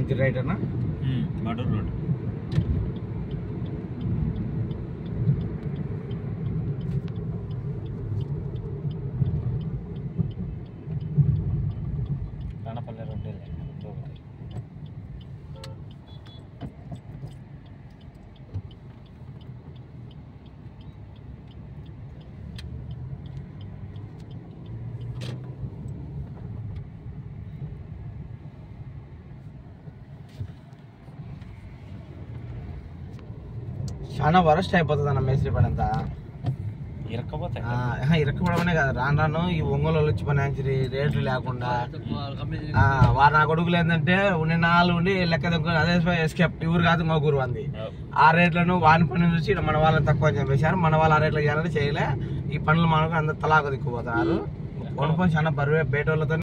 నుంచి రైట్ అన్న Maduru road. రాణపల్లి road చాలా వరస్ట్ అయిపోతుంది అన్న మేస్త్రి పని అంతా. ఇరక్కపోవడమే కాదు, రాను రాను ఈ ఒంగోలు వచ్చి పని రేట్లు లేకుండా వారు నా కొడుకులు ఏంటంటే ఉండి 4 ఉండి లెక్క దొంగ అదే ఎస్కేప్ ఊరు కాదు ఇంకొకరు అంది. ఆ రేట్లను వాని పని చూసి మన వాళ్ళని తక్కువ చెప్పేశారు. మన వాళ్ళు ఆ రేట్లు చేయాలంటే చేయలే. ఈ పనులు మనకు అందరు తలాకు దిక్కుపోతున్నారు. కొనుక్కొని చాలా బరువే బయట వాళ్ళతో